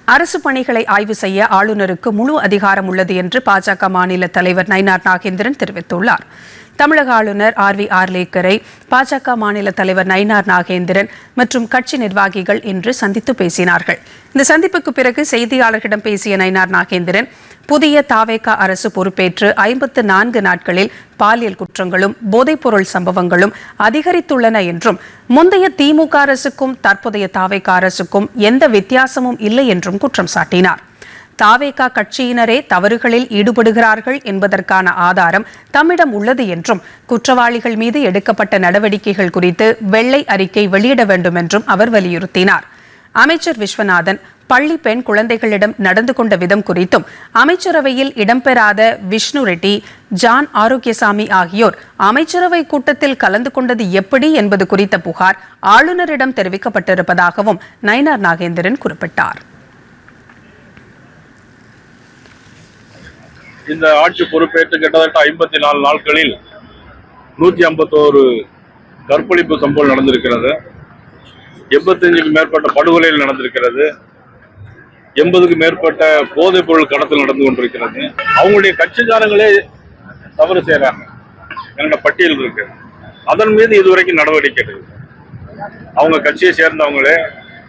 அரசு பணிகளை ஆய்வு செய்ய ஆளுநருக்கு முழு அதிகாரம் உள்ளது என்று பாஜக மாநில தலைவர் நயினார் நாகேந்திரன் தெரிவித்துள்ளார். தமிழக ஆளுநர் ஆர்.வி. ஆர்லேக்கரை பாஜக மாநில தலைவர் நயினார் நாகேந்திரன் மற்றும் கட்சி நிர்வாகிகள் இன்று சந்தித்து பேசினார்கள். இந்த சந்திப்புக்கு பிறகு செய்தியாளர்களிடம் பேசிய நயினார் நாகேந்திரன், புதிய தாவேக அரசு பொறுப்பேற்று 54 நாட்களில் பாலியல் குற்றங்களும் போதைப்பொருள் சம்பவங்களும் அதிகரித்துள்ளன என்றும், முந்தைய திமுக அரசுக்கும் தற்போதைய தாவேக அரசுக்கும் எந்த வித்தியாசமும் இல்லை என்றும் குற்றம் சாட்டினார். தாவேக கட்சியினரே தவறுகளில் ஈடுபடுகிறார்கள் என்பதற்கான ஆதாரம் தம்மிடம் உள்ளது என்றும், குற்றவாளிகள் மீது எடுக்கப்பட்ட நடவடிக்கைகள் குறித்து வெள்ளை அறிக்கை வெளியிட வேண்டும் என்றும் அவர் வலியுறுத்தினார். அமைச்சர் விஸ்வநாதன் பள்ளி பெண் குழந்தைகளிடம் நடந்து கொண்ட விதம் குறித்தும், அமைச்சரவையில் இடம்பெறாத விஷ்ணு ரெட்டி, ஜான் ஆரோக்கியசாமி ஆகியோர் அமைச்சரவை கூட்டத்தில் கலந்து கொண்டது எப்படி என்பது குறித்த புகார் ஆளுநரிடம் தெரிவிக்கப்பட்டிருப்பதாகவும் நயினார் நாகேந்திரன் குறிப்பிட்டார். இந்த ஆட்சி பொறுப்பேற்று கிட்டத்தட்ட 54 நாட்களில் 151 கற்பழிப்பு சம்பவம் நடந்திருக்கிறது. 85க்கும் மேற்பட்ட படுகொலைகள் நடந்திருக்கிறது. 80க்கும் மேற்பட்ட போதைப் பொருள் கடத்தல் நடந்து கொண்டிருக்கிறது. அவங்களுடைய கட்சிக்காரங்களே தவறு செய்யறாங்க. என்னோட பட்டியல் இருக்கு. அதன் மீது இதுவரைக்கும் நடவடிக்கை எடுக்குது. அவங்க கட்சியை சேர்ந்தவங்களே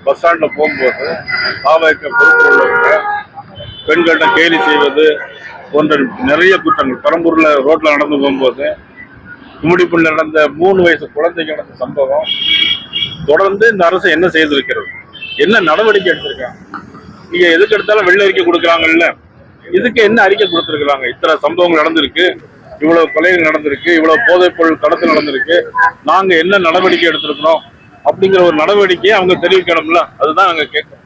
பஸ் ஸ்டாண்ட்ல போகும்போது தாவேக பொறுப்பு உள்ளவங்க பெண்கள்கிட்ட கேலி செய்வது போன்ற நிறைய குற்றங்கள், பெரம்பூர்ல ரோட்ல நடந்து போகும்போது கும்மிடிப்பூண்ல நடந்த 3 வயசு குழந்தைக்கு நடந்த சம்பவம், தொடர்ந்து இந்த அரசு என்ன செய்திருக்கிறது, என்ன நடவடிக்கை எடுத்திருக்காங்க? நீங்க எதுக்கு எடுத்தாலும் வெள்ள அறிக்கை கொடுக்குறாங்கல்ல, இதுக்கு என்ன அறிக்கை கொடுத்திருக்கிறாங்க? இத்தனை சம்பவங்கள் நடந்திருக்கு, இவ்வளவு கொலைகள் நடந்திருக்கு, இவ்வளவு போதைப் பொருள் கடத்தல் நடந்திருக்கு, நாங்க என்ன நடவடிக்கை எடுத்திருக்கிறோம் அப்படிங்கிற ஒரு நடவடிக்கையை அவங்க தெரிவிக்கணும்ல. அதுதான் நாங்க கேட்கிறோம்.